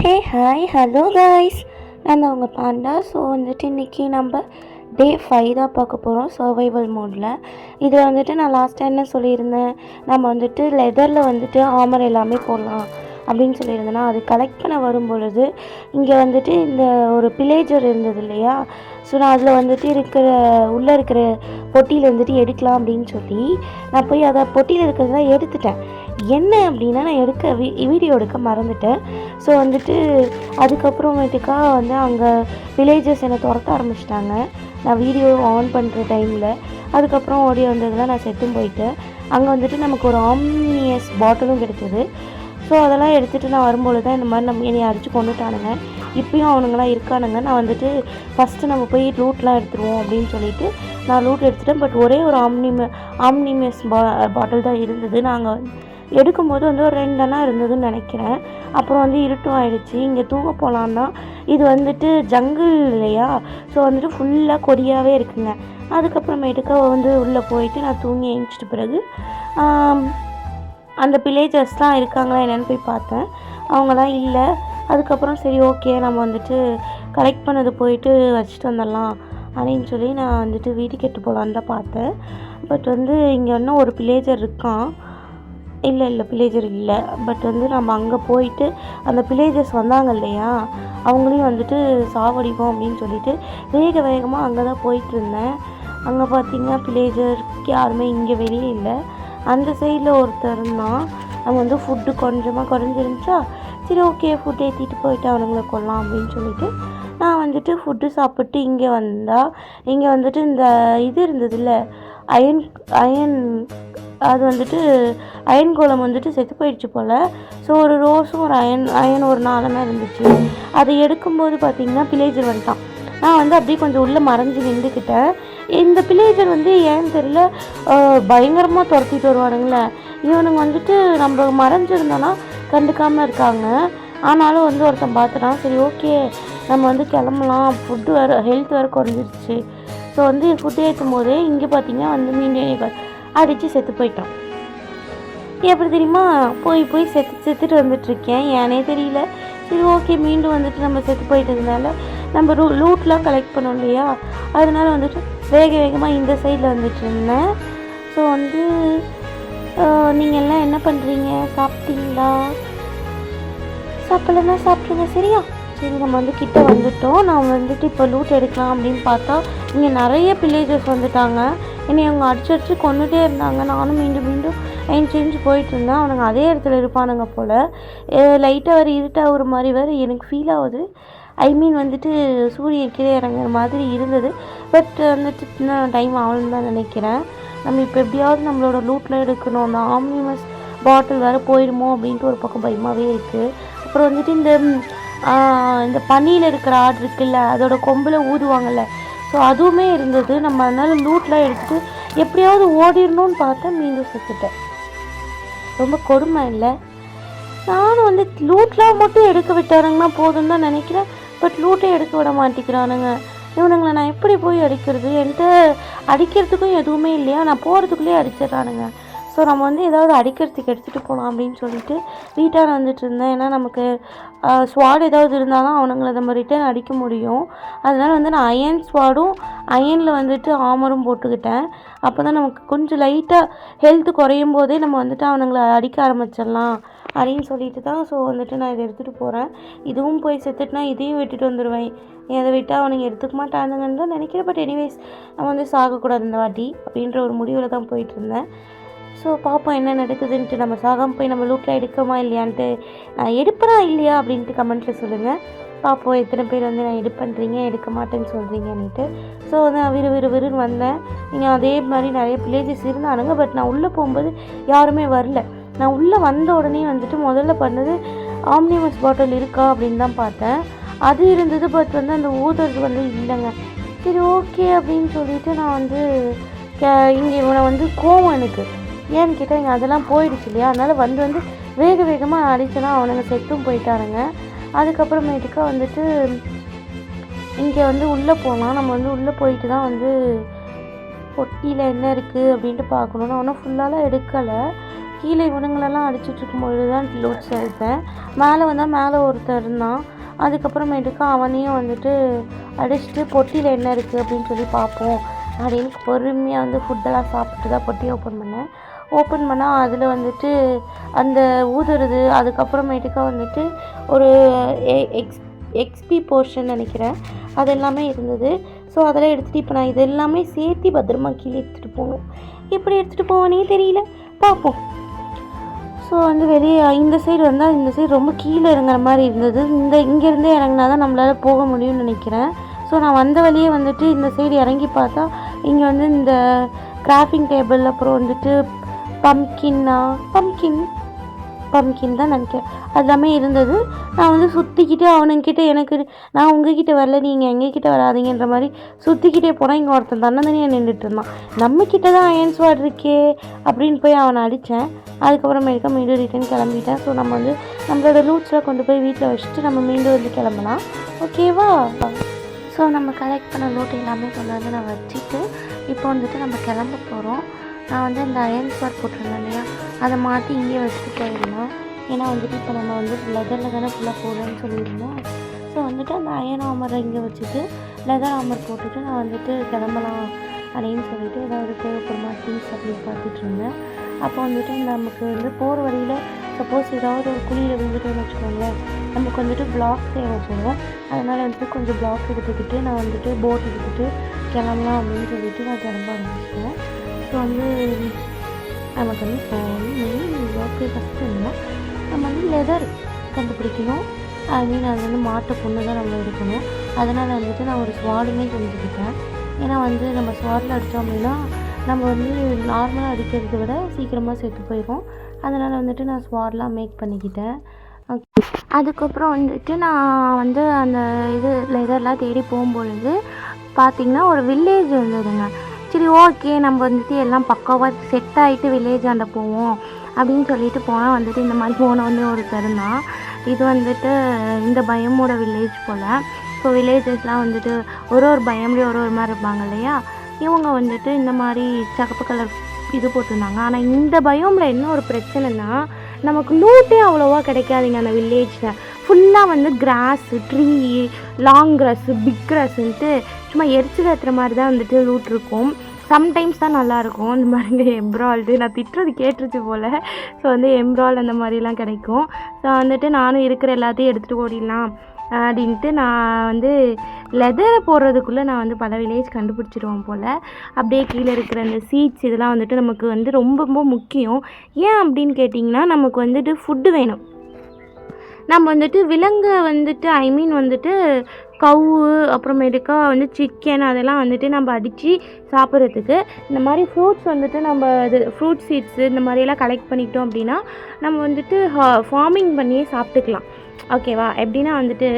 Hey hi hello guys, நான் தான் உங்கள் பாண்டா. ஸோ வந்துட்டு இன்றைக்கி நம்ம டே 5 தான் பார்க்க போகிறோம் சர்வைவல் மோடில். இதில் வந்துட்டு நான் லாஸ்ட்டாக என்ன சொல்லியிருந்தேன், நம்ம வந்துட்டு லெதரில் வந்துட்டு ஆமர் எல்லாமே போடலாம் அப்படின்னு சொல்லியிருந்தேன்னா, அது கலெக்ட் பண்ண வரும் பொழுது இங்கே வந்துட்டு இந்த ஒரு பிளேஜர் இருந்தது இல்லையா. ஸோ நான் அதில் வந்துட்டு உள்ளே இருக்கிற பொட்டியில் வந்துட்டு எடுக்கலாம் அப்படின்னு சொல்லி நான் போய் அதை பொட்டியில் இருக்கிறதெல்லாம் எடுத்துட்டேன். என்ன அப்படின்னா, நான் வீடியோ எடுக்க மறந்துட்டேன். ஸோ வந்துட்டு அதுக்கப்புறமேட்டுக்கா வந்து அங்கே வில்லேஜஸ் என்னை துரத்த ஆரம்பிச்சிட்டாங்க நான் வீடியோ ஆன் பண்ணுற டைமில். அதுக்கப்புறம் ஓடி வந்ததில் நான் செத்தும் போயிட்டேன். அங்கே வந்துட்டு நமக்கு ஒரு ஆம்னியஸ் பாட்டிலும் கிடைச்சது. ஸோ அதெல்லாம் எடுத்துகிட்டு நான் வரும்பொழுது தான் இந்த மாதிரி என்னை அடித்து கொண்டுட்டானுங்க. இப்பயும் அவனுங்களாம் இருக்கானுங்க. நான் வந்துட்டு ஃபஸ்ட்டு நம்ம போய் லூட்லாம் எடுத்துருவோம் அப்படின்னு சொல்லிட்டு நான் லூட் எடுத்துட்டேன். பட் ஒரே ஒரு ஆம்னிமஸ் பாட்டில் தான் இருந்தது. நாங்கள் எடுக்கும்போது வந்து ஒரு 2 அண்ணா இருந்ததுன்னு நினைக்கிறேன். அப்புறம் வந்து இருட்டும் ஆகிடுச்சு. இங்கே தூங்க போகலான்னா இது வந்துட்டு ஜங்கிள் இல்லையா. ஸோ வந்துட்டு ஃபுல்லாக கொடியாகவே இருக்குங்க. அதுக்கப்புறமேட்டுக்கா வந்து உள்ளே போயிட்டு நான் தூங்கி எழுந்திரிச்சிட்ட பிறகு அந்த வில்லேஜர்ஸ்லாம் இருக்காங்களா என்னென்னு போய் பார்த்தேன். அவங்களாம் இல்லை. அதுக்கப்புறம் சரி ஓகே, நம்ம வந்துட்டு கலெக்ட் பண்ணது போயிட்டு வச்சுட்டு வந்துடலாம் அப்படின்னு சொல்லி நான் வந்துட்டு வீட்டுக்கு எட்டு போகலான்னு தான் பார்த்தேன். பட் வந்து இங்கே இன்னும் ஒரு வில்லேஜர் இருக்கான். இல்லை வில்லேஜர் இல்லை. பட் வந்து நம்ம அங்கே போயிட்டு அந்த வில்லேஜர்ஸ் வந்தாங்க இல்லையா, அவங்களையும் வந்துட்டு சாவடிப்போம் அப்படின்னு சொல்லிட்டு வேகமாக அங்கே தான் போயிட்டு இருந்தேன். அங்கே பார்த்தீங்கன்னா வில்லேஜருக்கு யாருமே இங்கே வெளியே இல்லை. அந்த சைடில் ஒருத்தர் இருந்தான். நம்ம வந்து ஃபுட்டு கொஞ்சமாக குறைஞ்சிருந்துச்சா, சரி ஓகே ஃபுட் ஏற்றிட்டு போயிட்டு அவனுங்களை கொள்ளலாம் அப்படின்னு சொல்லிட்டு நான் வந்துட்டு ஃபுட்டு சாப்பிட்டு இங்கே வந்துட்டு இந்த இது இருந்தது இல்லை, அயன் அது வந்துட்டு அயன் கோலம் வந்துட்டு செத்து போயிடுச்சு போல். ஸோ ஒரு ரோஸும் ஒரு அயன் ஒரு 4 இருந்துச்சு. அதை எடுக்கும்போது பார்த்திங்கன்னா வில்லேஜர் வந்துட்டான். நான் வந்து அப்படியே கொஞ்சம் உள்ளே மறைஞ்சி நின்றுக்கிட்டேன். இந்த வில்லேஜர் வந்து ஏன்னு தெரியல பயங்கரமாக துரத்திட்டு வருவானுங்களே. இவனுங்க வந்துட்டு நம்ம மறைஞ்சிருந்தோன்னா கண்டுக்காமல் இருக்காங்க. ஆனாலும் வந்து ஒருத்தன் பார்த்துட்டான். சரி ஓகே நம்ம வந்து கிளம்பலாம், ஃபுட்டு வேறு ஹெல்த் வேறு குறைஞ்சிருச்சு. ஸோ வந்து ஃபுட்டு ஏற்றும் போதே இங்கே பார்த்திங்கன்னா வந்து மீண்டும் அடித்து செத்து போயிட்டான். எப்படி தெரியுமா, போய் செத்துட்டு வந்துட்டுருக்கேன், ஏனே தெரியல. சரி ஓகே மீண்டும் வந்துட்டு நம்ம செத்து போயிட்டதுனால நம்ம லூட்லாம் கலெக்ட் பண்ணோம் இல்லையா, அதனால வந்துட்டு வேகமாக இந்த சைடில் வந்துட்டு இருந்தேன். ஸோ வந்து நீங்கள் எல்லாம் என்ன பண்ணுறீங்க, சாப்பிட்டீங்களா? சாப்பிட்லன்னா சாப்பிட்ருங்க சரியா. சரி நம்ம வந்து கிட்ட வந்துட்டோம். நான் வந்துட்டு இப்போ லூட் எடுக்கலாம் அப்படின்னு பார்த்தா இங்கே நிறைய வில்லேஜர்ஸ் வந்துட்டாங்க. என்னை அவங்க அடிச்சு கொண்டுகிட்டே இருந்தாங்க. நானும் மீண்டும் எஞ்சி போயிட்டு இருந்தேன். அவனுங்க அதே இடத்துல இருப்பானுங்க போல். லைட்டாக வேறு இருட்டாக ஒரு மாதிரி வேறு எனக்கு ஃபீல் ஆகுது. வந்துட்டு சூரியன் கீழே இறங்குற மாதிரி இருந்தது. பட் வந்துட்டு இன்னும் டைம் ஆகணும்னு தான் நினைக்கிறேன். நம்ம இப்போ எப்படியாவது நம்மளோட லூட்டில் எடுக்கணும். அந்த ஆம்னிமஸ் பாட்டில் வேறு போயிடுமோ அப்படின்ட்டு ஒரு பக்கம் பயமாகவே இருக்குது. அப்புறம் வந்துட்டு இந்த பனியில் இருக்கிற ஆடு இருக்குல்ல, அதோட கொம்பில் ஊதுவாங்கள்ல, ஸோ அதுவுமே இருந்தது. நம்ம அதனால் லூட்லாம் எடுத்துகிட்டு எப்படியாவது ஓடிடணும்னு பார்த்தேன். மீண்டும் செத்துட்டேன். ரொம்ப கொடுமை இல்லை? நானும் வந்து லூட்லாம் மட்டும் எடுக்க விட்டாருங்கன்னா போதும் தான் நினைக்கிறேன். பட் லூட்டே எடுக்க விட மாட்டேங்கிறானுங்க இவனுங்களை. நான் எப்படி போய் அடிக்கிறது? என்கிட்ட அடிக்கிறதுக்கும் எதுவுமே இல்லையா, நான் போகிறதுக்குள்ளேயே அடிச்சிடறானுங்க. ஸோ நம்ம வந்து ஏதாவது அடிக்கிறதுக்கு எடுத்துகிட்டு போகலாம் அப்படின்னு சொல்லிட்டு வீட்டான வந்துட்டு இருந்தேன். ஏன்னா நமக்கு ஸ்வாட் ஏதாவது இருந்தாலும் அவனுங்களை நம்ம ரிட்டர்ன் அடிக்க முடியும். அதனால் வந்து நான் அயன் ஸ்வாடும் அயனில் வந்துட்டு ஆமரும் போட்டுக்கிட்டேன். அப்போ தான் நமக்கு கொஞ்சம் லைட்டாக ஹெல்த் குறையும் போதே நம்ம வந்துட்டு அவனுங்களை அடிக்க ஆரம்பிச்சிடலாம் அப்படின்னு சொல்லிட்டு தான். ஸோ வந்துட்டு நான் இதை எடுத்துகிட்டு போகிறேன். இதுவும் போய் செத்துட்டுனா இதையும் விட்டுட்டு வந்துடுவேன். அதை விட்டால் அவனுங்க எடுத்துக்க மாட்டானுங்கன்னு தான் நினைக்கிறேன். பட் எனிவேஸ் நம்ம வந்து சாகக்கூடாது இந்த வாட்டி அப்படின்ற ஒரு முடிவில் தான் போயிட்டுருந்தேன். ஸோ பார்ப்போம் என்ன நடக்குதுன்ட்டு. நம்ம சாகாமல் போய் நம்ம லூட்டில் எடுக்கமா இல்லையான்ட்டு, நான் எடுப்பேனா இல்லையா அப்படின்ட்டு கமெண்ட்டில் சொல்லுங்கள். பார்ப்போம் எத்தனை பேர் வந்து நான் எடுப்பேன்றீங்க எடுக்க மாட்டேன்னு சொல்கிறீங்கன்னுட்டு. ஸோ வந்து நான் விறுன்னு வந்தேன். நீங்கள் அதே மாதிரி நிறைய வில்லேஜஸ் இருந்தானுங்க. பட் நான் உள்ளே போகும்போது யாருமே வரல. நான் உள்ளே வந்த உடனே வந்துட்டு முதல்ல பண்ணது ஆம்னிமஸ் பாட்டில் இருக்கா அப்படின்னு தான் பார்த்தேன். அது இருந்தது. பட் வந்து அந்த ஊதுறது வந்து இல்லைங்க. சரி ஓகே அப்படின்னு சொல்லிவிட்டு நான் வந்து இங்கே இவனை வந்து கோவம் எனக்கு ஏன்னு கேட்டால் இங்கே அதெல்லாம் போயிடுச்சு இல்லையா. அதனால் வந்து வேகமாக அடிச்சேன்னா அவனுங்க செத்தும் போயிட்டானுங்க. அதுக்கப்புறமேட்டுக்கா வந்துட்டு இங்கே வந்து உள்ளே போகலாம். நம்ம வந்து உள்ளே போயிட்டு தான் வந்து பொட்டியில் என்ன இருக்குது அப்படின்ட்டு பார்க்கணும். நான் ஒன்றும் ஃபுல்லாலாம் எடுக்கலை, கீழே இவனுங்களெல்லாம் அடிச்சுட்டு இருக்கும்பொழுது தான் லூட்ஸ் எடுத்தேன். மேலே வந்தால் மேலே ஒருத்தர் இருந்தான். அதுக்கப்புறமேட்டுக்கு அவனையும் வந்துட்டு அடிச்சுட்டு பொட்டியில் என்ன இருக்குது அப்படின்னு சொல்லி பார்ப்போம் அப்படின்னு பொறுமையாக வந்து ஃபுட்டெல்லாம் சாப்பிட்டு தான் பொட்டி ஓப்பன் பண்ணேன். ஓப்பன் பண்ணால் அதில் வந்துட்டு அந்த ஊதுறது, அதுக்கப்புறமேட்டுக்கா வந்துட்டு ஒரு எக்ஸ்பி போர்ஷன் நினைக்கிறேன், அது எல்லாமே இருந்தது. ஸோ அதெல்லாம் எடுத்துகிட்டு இப்போ நான் இது எல்லாமே சேர்த்து பத்திரமா கீழே எடுத்துகிட்டு போகணும். எப்படி எடுத்துகிட்டு போவேனே தெரியல, பார்ப்போம். ஸோ வந்து வெளியே இந்த சைடு வந்தால் இந்த சைடு ரொம்ப கீழே இறங்குற மாதிரி இருந்தது. இங்கேருந்தே இறங்கினா தான் நம்மளால் போக முடியும்னு நினைக்கிறேன். ஸோ நான் வந்த வழியே வந்துட்டு இந்த சைடு இறங்கி பார்த்தா இங்கே வந்து இந்த கிராஃபிங் டேபிள், அப்புறம் வந்துட்டு பம்கின் தான் நினைக்கிறேன், அது எல்லாமே இருந்தது. நான் வந்து சுற்றிக்கிட்டே அவனுங்கிட்ட எனக்கு நான் உங்ககிட்ட வரல, நீங்கள் எங்ககிட்ட வராதிங்கன்ற மாதிரி சுற்றிக்கிட்டே போனால் இங்கே ஒருத்தன் தன்னந்தனியாக நின்றுட்டு இருந்தான். நம்மக்கிட்ட தான் அயன் ஸ்வாட் இருக்கே அப்படின்னு போய் அவனை அடித்தேன். அதுக்கப்புறமேட்டுக்கா மீண்டும் ரிட்டன் கிளம்பிட்டேன். ஸோ நம்ம வந்து நம்மளோட லூட்ஸில் கொண்டு போய் வீட்டில் வச்சுட்டு நம்ம மீண்டும் வந்து கிளம்பலாம், ஓகேவா? ஸோ நம்ம கலெக்ட் பண்ண லூட் எல்லாமே கொண்டு வந்து நான் வச்சுட்டு இப்போ வந்துட்டு நம்ம கிளம்ப போகிறோம். நான் வந்து அந்த அயன் ஸ்வாட் போட்டிருந்தேன் இல்லையா, அதை மாற்றி இங்கேயே வச்சுட்டு போயிருந்தேன். ஏன்னா வந்துட்டு இப்போ நம்ம வந்து லெதரில் தானே ஃபுல்லாக போடுறேன்னு சொல்லியிருந்தோம். ஸோ வந்துட்டு அந்த அயன் ஆமரை இங்கே வச்சுட்டு லெதர் ஆமர் போட்டுட்டு நான் வந்துட்டு கிளம்பலாம் அப்படின்னு சொல்லிட்டு ஏதாவது தேவைப்படுமா திங்ஸ் அப்படின்னு பார்த்துட்டு இருந்தேன். அப்போ வந்துட்டு நமக்கு வந்து போகிற வழியில் சப்போஸ் ஏதாவது ஒரு குழியில் விழுந்துட்டோன்னு வச்சுக்கோங்களேன், நமக்கு வந்துட்டு பிளாக் தேவைப்படும். அதனால் வந்துட்டு கொஞ்சம் பிளாக் எடுத்துக்கிட்டு நான் வந்துட்டு போட் எடுத்துகிட்டு கிளம்பலாம் அப்படின்னு சொல்லிட்டு நான் கிளம்ப ஆரம்பிச்சிட்டேன். ஸோ வந்து நமக்கு வந்து இப்போ வந்து ஒர்க்கு ஃபஸ்ட்டு இருந்தால் நம்ம வந்து லெதர் கண்டுபிடிக்கணும். ஐ மீன் அது வந்து மாட்டை பொண்ணு தான் நம்ம எடுக்கணும். அதனால் வந்துட்டு நான் ஒரு ஸ்வாடுமே செஞ்சுக்கிட்டேன். ஏன்னா வந்து நம்ம ஸ்வாடில் அடித்தோம் அப்படின்னா நம்ம வந்து நார்மலாக அடிக்கிறத விட சீக்கிரமாக செத்து போயிடும். அதனால் வந்துட்டு நான் ஸ்வாட்லாம் மேக் பண்ணிக்கிட்டேன். அதுக்கப்புறம் வந்துட்டு நான் வந்து அந்த இது லெதர்லாம் தேடி போகும்பொழுது பார்த்திங்கன்னா ஒரு வில்லேஜ் இருந்ததுங்க. சரி ஓகே, நம்ம வந்துட்டு எல்லாம் பக்காவாக செட் ஆகிட்டு வில்லேஜ் ஆண்ட போவோம் அப்படின்னு சொல்லிட்டு போனால் வந்துட்டு இந்த மாதிரி போன வந்து ஒருத்தர் தான். இது வந்துட்டு இந்த பயமோட வில்லேஜ் போல். ஸோ வில்லேஜஸ்லாம் வந்துட்டு ஒரு பயம்லேயே ஒரு மாதிரி இருப்பாங்க இல்லையா, இவங்க வந்துட்டு இந்த மாதிரி சகப்பு கலர் இது போட்டிருந்தாங்க. ஆனால் இந்த பயோமில் என்ன ஒரு பிரச்சனைனா நமக்கு லூட்டே அவ்வளோவா கிடைக்காதுங்க. அந்த வில்லேஜில் ஃபுல்லாக வந்து grass, tree, long grass, big கிராஸுன்ட்டு சும்மா எரிச்சல் ஏற்றுற மாதிரி தான் வந்துட்டு லூட் இருக்கும். சம்டைம்ஸ் தான் நல்லாயிருக்கும். இந்த மாதிரிங்க எம்ப்ராய்டு நான் திட்டுறது கேட்டுருச்சு போல். ஸோ வந்து எம்ப்ராய்டு அந்த மாதிரிலாம் கிடைக்கும். ஸோ வந்துட்டு நானும் இருக்கிற எல்லாத்தையும் எடுத்துகிட்டு ஓடிடலாம் அப்படின்ட்டு நான் வந்து லெதரை போடுறதுக்குள்ளே நான் வந்து பல வில்லேஜ் கண்டுபிடிச்சிடுவோம் போல். அப்படியே கீழே இருக்கிற அந்த சீட்ஸ் இதெல்லாம் வந்துட்டு நமக்கு வந்து ரொம்ப ரொம்ப முக்கியம். ஏன் அப்படின்னு கேட்டிங்கன்னா நமக்கு வந்துட்டு ஃபுட்டு வேணும். நம்ம வந்துட்டு விலங்கை வந்துட்டு ஐ மீன் வந்துட்டு கவு, அப்புறமேட்டுக்கா வந்து சிக்கன் அதெல்லாம் வந்துட்டு நம்ம அடித்து சாப்பிட்றதுக்கு இந்த மாதிரி ஃப்ரூட்ஸ் வந்துட்டு நம்ம இது ஃப்ரூட் சீட்ஸு இந்த மாதிரியெல்லாம் கலெக்ட் பண்ணிக்கிட்டோம் அப்படின்னா நம்ம வந்துட்டு ஃபார்மிங் பண்ணியே சாப்பிட்டுக்கலாம், ஓகேவா? எப்படின்னா வந்துட்டு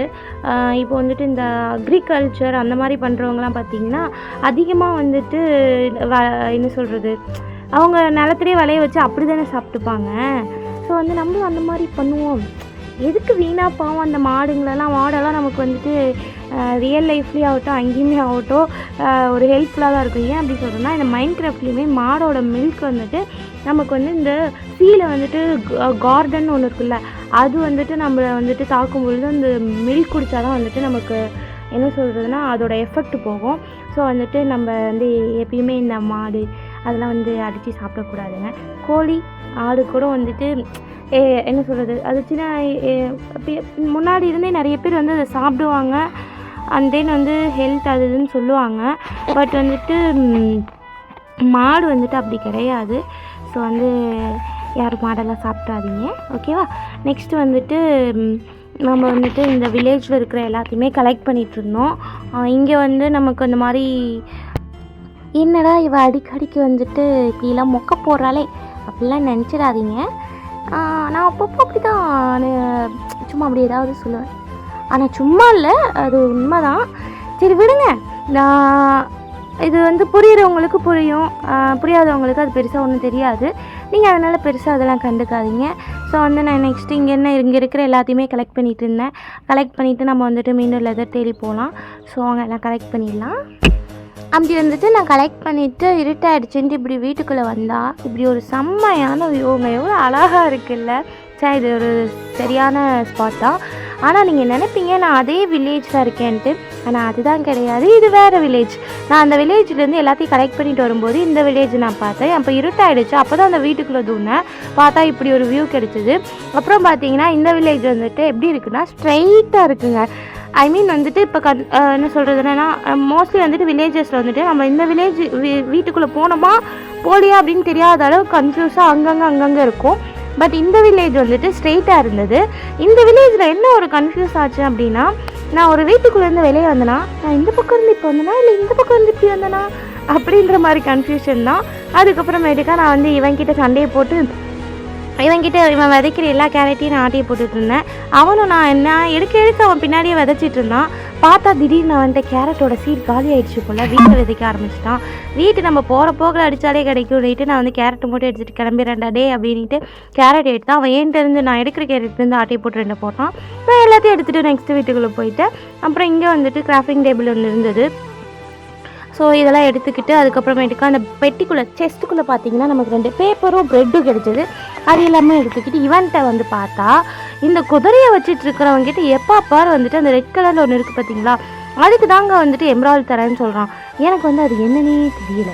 இப்போ வந்துட்டு இந்த அக்ரிகல்ச்சர் அந்த மாதிரி பண்ணுறவங்களாம் பார்த்திங்கன்னா அதிகமாக வந்துட்டு என்ன சொல்கிறது, அவங்க நிலத்துலேயே விளைய வச்சு அப்படி தானே சாப்பிட்டுப்பாங்க. ஸோ வந்து நம்மளும் அந்த மாதிரி பண்ணுவோம். எதுக்கு வீணாக பாவம் அந்த மாடெல்லாம் நமக்கு வந்துட்டு ரியல் லைஃப்லேயே ஆகட்டும் அங்கேயுமே ஆகட்டும் ஒரு ஹெல்ப்ஃபுல்லாக தான் இருக்கும். ஏன் அப்படி சொல்கிறேன்னா இந்த மைண்ட் கிராஃப்ட்லேயுமே மாடோட மில்க் வந்துட்டு நமக்கு வந்து இந்த சீல வந்துட்டு கார்டன் ஒன்று இருக்குல்ல, அது வந்துட்டு நம்மளை வந்துட்டு தாக்கும்பொழுது அந்த மில்க் குடித்தா தான் வந்துட்டு நமக்கு என்ன சொல்கிறதுனா அதோட எஃபெக்ட் போகும். ஸோ வந்துட்டு நம்ம வந்து எப்பயுமே இந்த மாடு அதெல்லாம் வந்து அடித்து சாப்பிடக்கூடாதுங்க. கோழி, ஆடு கூட வந்துட்டு என்ன சொல்கிறது, அது சின்ன முன்னாடி இருந்தே நிறைய பேர் வந்து அதை சாப்பிடுவாங்க. அண்ட் தென் வந்து ஹெல்த் அது இதுன்னு சொல்லுவாங்க. பட் வந்துட்டு மாடு வந்துட்டு அப்படி கிடையாது. ஸோ வந்து யாரும் மாடெல்லாம் சாப்பிட்றாதீங்க, ஓகேவா? நெக்ஸ்ட்டு வந்துட்டு நம்ம வந்துட்டு இந்த வில்லேஜில் இருக்கிற எல்லாத்தையுமே கலெக்ட் பண்ணிகிட்ருந்தோம். இங்கே வந்து நமக்கு அந்த மாதிரி என்னடா இவ அடிக்கடிக்கு வந்துட்டு இப்படிலாம் மொக்க போடுறாளே அப்படிலாம் நினச்சிடாதீங்க. நான் அப்பப்போ அப்படி தான் சும்மா அப்படி ஏதாவது சொல்லுவேன். ஆனால் சும்மா இல்லை, அது உண்மை தான். சரி விடுங்க, நான் இது வந்து புரிகிறவங்களுக்கு புரியும், புரியாதவங்களுக்கு அது பெருசாக ஒன்றும் தெரியாது. நீங்கள் அதனால் பெருசாக அதெல்லாம் கண்டுக்காதீங்க. ஸோ வந்து நான் நெக்ஸ்ட்டு இங்கே இருக்கிற எல்லாத்தையுமே கலெக்ட் பண்ணிகிட்டு இருந்தேன். கலெக்ட் பண்ணிவிட்டு நம்ம வந்துட்டு மீண்டும் லெதர் தேடி போகலாம். ஸோ அவங்க எல்லாம் கலெக்ட் பண்ணிடலாம். அப்படி வந்துட்டு நான் கலெக்ட் பண்ணிவிட்டு இருட்டாயிடுச்சுன்ட்டு இப்படி வீட்டுக்குள்ளே வந்தால் இப்படி ஒரு செம்மையான வியூங்க, எவ்வளோ அழகாக இருக்குல்ல. சரி, இது ஒரு சரியான ஸ்பாட் தான். ஆனால் நீங்கள் நினைப்பீங்க நான் அதே வில்லேஜில் இருக்கேன்ட்டு, ஆனால் அதுதான் கிடையாது, இது வேறு வில்லேஜ். நான் அந்த வில்லேஜ்லேருந்து எல்லாத்தையும் கலெக்ட் பண்ணிட்டு வரும்போது இந்த வில்லேஜ் நான் பார்த்தேன். அப்போ இருட்டாயிடுச்சு, அப்போ தான் அந்த வீட்டுக்குள்ளே தூங்கினேன். பார்த்தா இப்படி ஒரு வியூ கிடச்சிது. அப்புறம் பார்த்தீங்கன்னா இந்த வில்லேஜ் வந்துட்டு எப்படி இருக்குன்னா ஸ்ட்ரைட்டாக இருக்குங்க. ஐ மீன் வந்துட்டு இப்போ என்ன சொல்கிறதுனா, மோஸ்ட்லி வந்துட்டு வில்லேஜஸில் வந்துட்டு நம்ம இந்த வில்லேஜ் வீட்டுக்குள்ளே போனோமா போலியா அப்படின்னு தெரியாத அளவு கன்ஃபியூஸாக அங்கங்கே இருக்கும். பட் இந்த வில்லேஜ் வந்துட்டு ஸ்ட்ரெயிட்டாக இருந்தது. இந்த வில்லேஜில் என்ன ஒரு கன்ஃபியூஸ் ஆச்சு அப்படின்னா, நான் ஒரு வீட்டுக்குள்ளேருந்து வெளியே வந்தேனா நான் இந்த பக்கம் இருந்து இப்போ வந்தேனா இல்லை இந்த பக்கம் இருந்து இப்படி வந்தேனா அப்படின்ற மாதிரி கன்ஃபியூஷன் தான். அதுக்கப்புறமேட்டுக்கா நான் வந்து இவன்கிட்ட சண்டையை போட்டு இவன்கிட்ட இவன் விதைக்கிற எல்லா கேரட்டையும் நான் ஆட்டியை போட்டுட்டு இருந்தேன். அவனும் நான் எடுக்க அவன் பின்னாடியே விதைச்சிட்டு இருந்தான். பார்த்தா திடீர்னு வந்துட்டு கேரட்டோட சீட் காலி ஆகிடுச்சு போல், வீட்டில் விதைக்க ஆரம்பிச்சிட்டான். வீட்டு நம்ம போகிற போக்கில் அடித்தாலே கிடைக்கும். நான் வந்து கேரட்டை மட்டும் எடுத்துகிட்டு கிளம்பிடுறேன்டா டே அப்படின்ட்டு கேரட் எடுத்தான். அவன் ஏன்ட்டு நான் எடுக்கிற கேரட்லேருந்து ஆட்டையை போட்டு 2 போட்டான். நான் எல்லாத்தையும் எடுத்துகிட்டு நெக்ஸ்ட் வீட்டுக்குள்ளே போயிட்டேன். அப்புறம் இங்கே வந்துட்டு கிராஃப்டிங் டேபிள் ஒன்று இருந்தது. ஸோ இதெல்லாம் எடுத்துக்கிட்டு அதுக்கப்புறமேட்டுக்கா அந்த பெட்டிக்குள்ளே செஸ்ட்டுக்குள்ளே பார்த்தீங்கன்னா நமக்கு 2 பேப்பரும் ப்ரெட்டும் கிடச்சிது. அது எல்லாமே எடுத்துக்கிட்டு இவன்கிட்ட வந்து பார்த்தா இந்த குதிரையை வச்சுட்டு இருக்கிறவங்ககிட்ட எப்போ பார் வந்துட்டு அந்த ரெட் கலரில் ஒன்று இருக்குது பார்த்தீங்களா, அதுக்கு தாங்க வந்துட்டு எம்ப்ராய்டரி தரேன்னு சொல்கிறான். எனக்கு வந்து அது என்னன்னே தெரியல.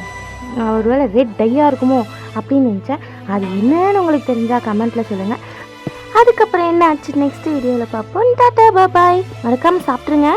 ஒருவேளை ரெட் டையாக இருக்குமோ அப்படின்னு நினச்சேன். அது என்னன்னு உங்களுக்கு தெரிஞ்சால் கமெண்ட்டில் சொல்லுங்கள். அதுக்கப்புறம் என்ன ஆச்சு நெக்ஸ்ட் வீடியோவில் பார்ப்போம். டாட்டா பாய். மறக்காமல் சாப்பிட்ருங்க.